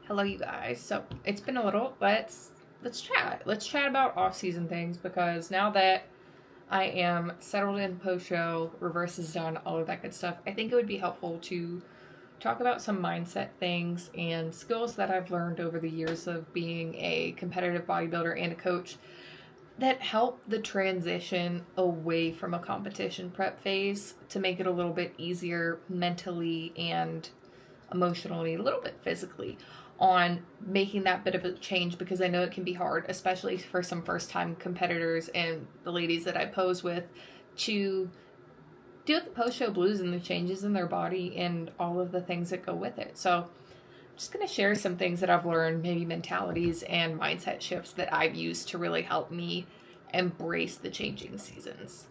Hello, you guys. So it's been a little. Let's chat. Let's chat about off-season things because now that I am settled in post-show, reverse is done, all of that good stuff, I think it would be helpful to talk about some mindset things and skills that I've learned over the years of being a competitive bodybuilder and a coach that help the transition away from a competition prep phase to make it a little bit easier mentally and emotionally, a little bit physically, on making that bit of a change, because I know it can be hard, especially for some first time competitors and the ladies that I pose with, to deal with the post show blues and the changes in their body and all of the things that go with it. So I'm just going to share some things that I've learned, maybe mentalities and mindset shifts that I've used to really help me embrace the changing seasons.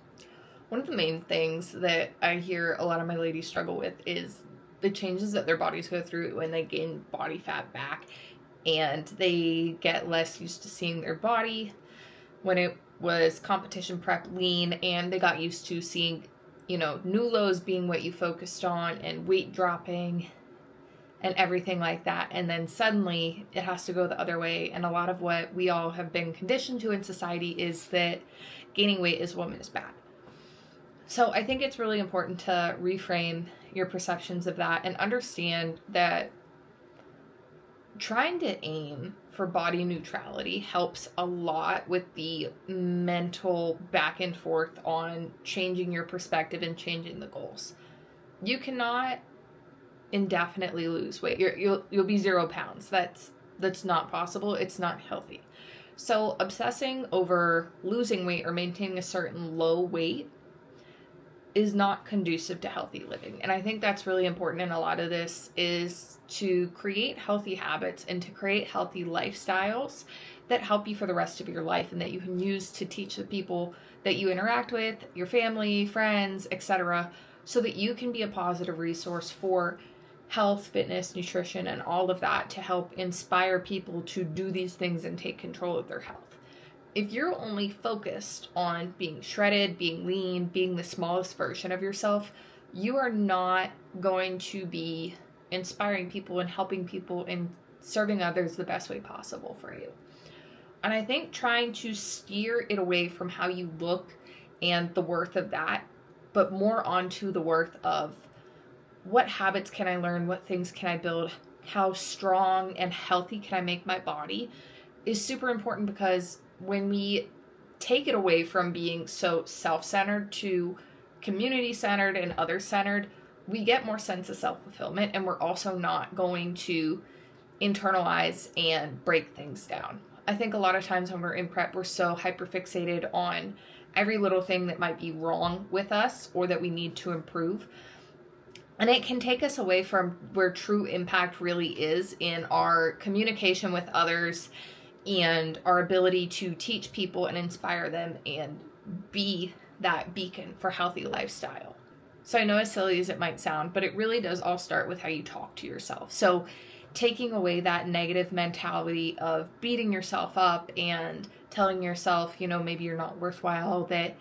One of the main things that I hear a lot of my ladies struggle with is the changes that their bodies go through when they gain body fat back, and they get less used to seeing their body when it was competition prep lean, and they got used to seeing, new lows being what you focused on and weight dropping and everything like that. And then suddenly it has to go the other way. And a lot of what we all have been conditioned to in society is that gaining weight as a woman is bad. So I think it's really important to reframe your perceptions of that and understand that trying to aim for body neutrality helps a lot with the mental back and forth on changing your perspective and changing the goals. You cannot indefinitely lose weight. You'll be 0 pounds. That's not possible. It's not healthy. So obsessing over losing weight or maintaining a certain low weight is not conducive to healthy living. And I think that's really important in a lot of this, is to create healthy habits and to create healthy lifestyles that help you for the rest of your life and that you can use to teach the people that you interact with, your family, friends, etc., so that you can be a positive resource for health, fitness, nutrition, and all of that to help inspire people to do these things and take control of their health. If you're only focused on being shredded, being lean, being the smallest version of yourself, you are not going to be inspiring people and helping people and serving others the best way possible for you. And I think trying to steer it away from how you look and the worth of that, but more onto the worth of what habits can I learn, what things can I build, how strong and healthy can I make my body, is super important, because when we take it away from being so self-centered to community-centered and other-centered, we get more sense of self-fulfillment, and we're also not going to internalize and break things down. I think a lot of times when we're in prep, we're so hyper-fixated on every little thing that might be wrong with us or that we need to improve. And it can take us away from where true impact really is in our communication with others and our ability to teach people and inspire them and be that beacon for healthy lifestyle. So I know, as silly as it might sound, but it really does all start with how you talk to yourself. So taking away that negative mentality of beating yourself up and telling yourself, maybe you're not worthwhile, that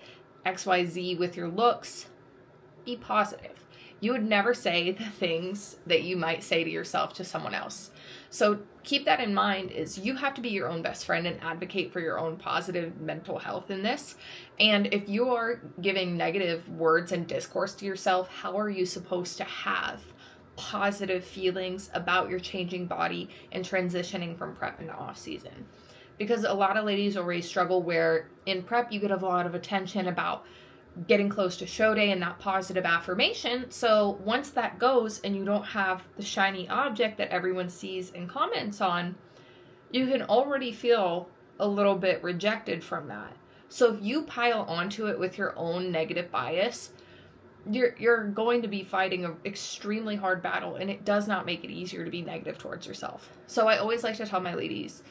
XYZ with your looks, be positive. You would never say the things that you might say to yourself to someone else. So keep that in mind, is you have to be your own best friend and advocate for your own positive mental health in this. And if you are giving negative words and discourse to yourself, how are you supposed to have positive feelings about your changing body and transitioning from prep into off season? Because a lot of ladies already struggle where in prep you get a lot of attention about getting close to show day and that positive affirmation. So once that goes and you don't have the shiny object that everyone sees and comments on, you can already feel a little bit rejected from that. So if you pile onto it with your own negative bias, you're going to be fighting an extremely hard battle, and it does not make it easier to be negative towards yourself. So I always like to tell my ladies,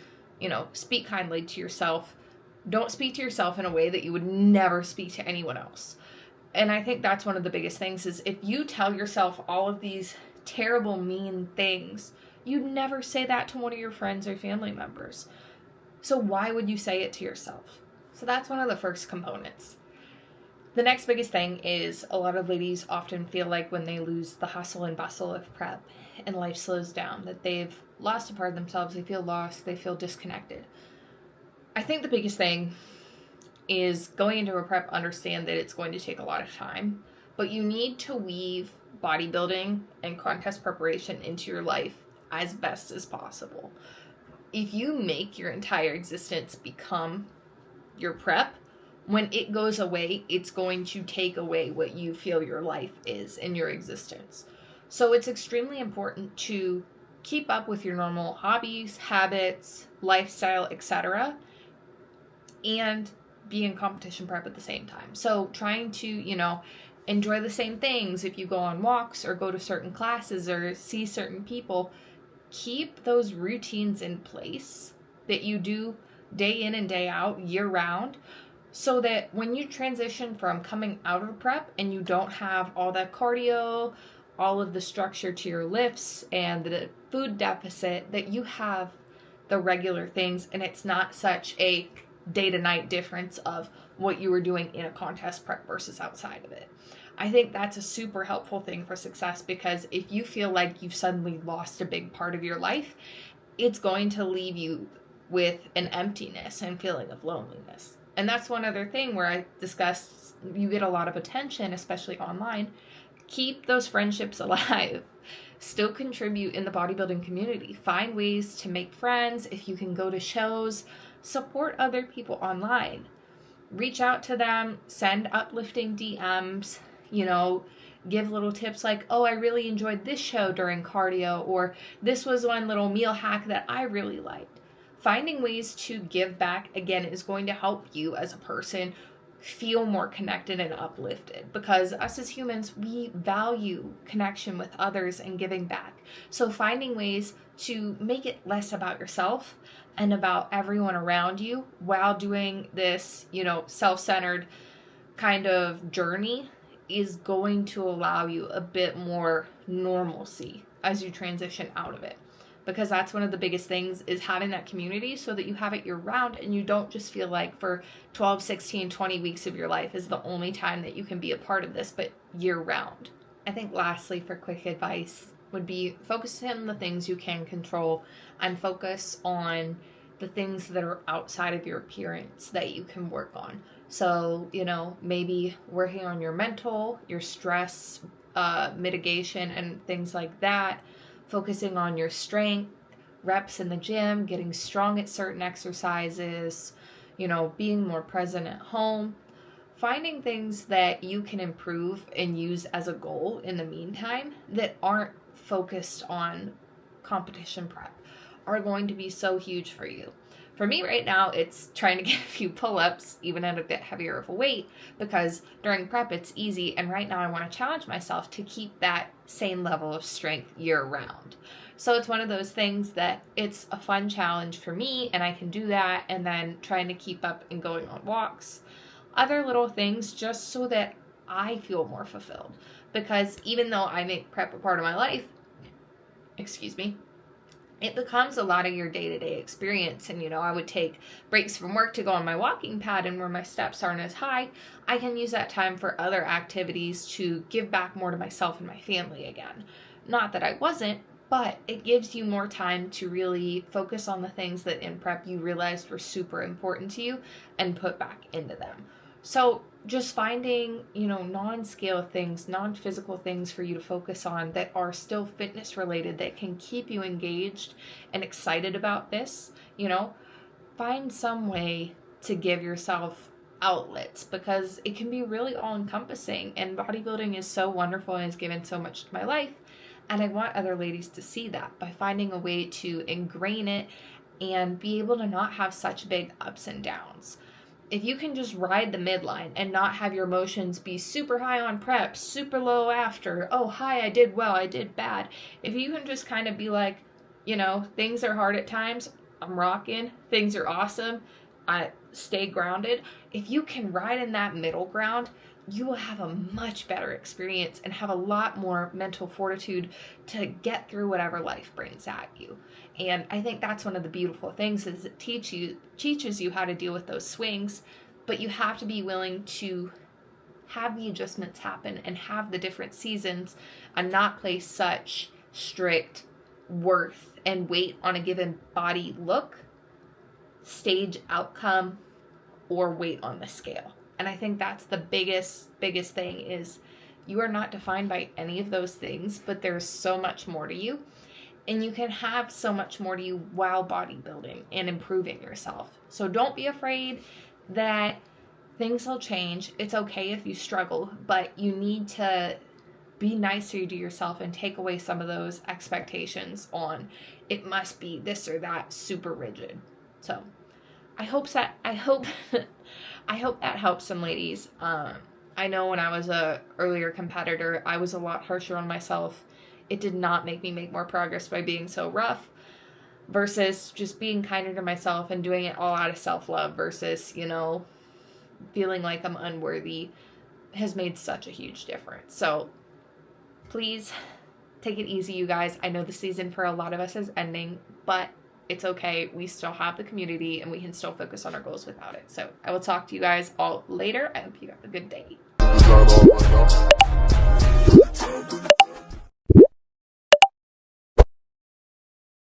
speak kindly to yourself. Don't speak to yourself in a way that you would never speak to anyone else. And I think that's one of the biggest things, is if you tell yourself all of these terrible, mean things, you'd never say that to one of your friends or family members. So why would you say it to yourself? So that's one of the first components. The next biggest thing is a lot of ladies often feel like when they lose the hustle and bustle of prep and life slows down, that they've lost a part of themselves. They feel lost. They feel disconnected. I think the biggest thing is going into a prep, understand that it's going to take a lot of time, but you need to weave bodybuilding and contest preparation into your life as best as possible. If you make your entire existence become your prep, when it goes away, it's going to take away what you feel your life is in your existence. So it's extremely important to keep up with your normal hobbies, habits, lifestyle, etc., and be in competition prep at the same time. So trying to, enjoy the same things if you go on walks or go to certain classes or see certain people, keep those routines in place that you do day in and day out, year round, so that when you transition from coming out of prep and you don't have all that cardio, all of the structure to your lifts and the food deficit, that you have the regular things and it's not such a day to night difference of what you were doing in a contest prep versus outside of it. I think that's a super helpful thing for success, because if you feel like you've suddenly lost a big part of your life, it's going to leave you with an emptiness and feeling of loneliness. And that's one other thing where I discussed, you get a lot of attention, especially online. Keep those friendships alive. Still contribute in the bodybuilding community. Find ways to make friends. If you can go to shows, support other people online. Reach out to them, send uplifting DMs, give little tips like, oh, I really enjoyed this show during cardio, or this was one little meal hack that I really liked. Finding ways to give back, again, is going to help you as a person feel more connected and uplifted, because us as humans, we value connection with others and giving back. So finding ways to make it less about yourself and about everyone around you while doing this, self-centered kind of journey is going to allow you a bit more normalcy as you transition out of it. Because that's one of the biggest things, is having that community so that you have it year round and you don't just feel like for 12, 16, 20 weeks of your life is the only time that you can be a part of this, but year round. I think lastly, for quick advice, would be focus on the things you can control and focus on the things that are outside of your appearance that you can work on. So, maybe working on your mental, your stress mitigation and things like that. Focusing on your strength, reps in the gym, getting strong at certain exercises, being more present at home. Finding things that you can improve and use as a goal in the meantime that aren't focused on competition prep are going to be so huge for you. For me right now, it's trying to get a few pull-ups, even at a bit heavier of a weight, because during prep it's easy, and right now I want to challenge myself to keep that same level of strength year-round. So it's one of those things that it's a fun challenge for me, and I can do that, and then trying to keep up and going on walks. Other little things just so that I feel more fulfilled, because even though I make prep a part of my life, it becomes a lot of your day-to-day experience. And, I would take breaks from work to go on my walking pad, and where my steps aren't as high, I can use that time for other activities to give back more to myself and my family again. Not that I wasn't, but it gives you more time to really focus on the things that in prep you realized were super important to you and put back into them. So just finding, non-scale things, non-physical things for you to focus on that are still fitness related, that can keep you engaged and excited about this, find some way to give yourself outlets, because it can be really all encompassing, and bodybuilding is so wonderful and has given so much to my life. And I want other ladies to see that by finding a way to ingrain it and be able to not have such big ups and downs. If you can just ride the midline and not have your emotions be super high on prep, super low after, oh, hi, I did well, I did bad. If you can just kind of be like, things are hard at times, I'm rocking, things are awesome, I stay grounded. If you can ride in that middle ground, you will have a much better experience and have a lot more mental fortitude to get through whatever life brings at you. And I think that's one of the beautiful things, is it teaches you how to deal with those swings, but you have to be willing to have the adjustments happen and have the different seasons and not place such strict worth and weight on a given body look, stage outcome, or weight on the scale. And I think that's the biggest thing is you are not defined by any of those things, but there's so much more to you. And you can have so much more to you while bodybuilding and improving yourself. So don't be afraid that things will change. It's okay if you struggle, but you need to be nicer to yourself and take away some of those expectations on it must be this or that super rigid. So I hope that helps some ladies. I know when I was a earlier competitor, I was a lot harsher on myself. It did not make me make more progress by being so rough versus just being kinder to myself and doing it all out of self-love versus, feeling like I'm unworthy has made such a huge difference. So please take it easy, you guys. I know the season for a lot of us is ending, but it's okay. We still have the community and we can still focus on our goals without it. So I will talk to you guys all later. I hope you have a good day.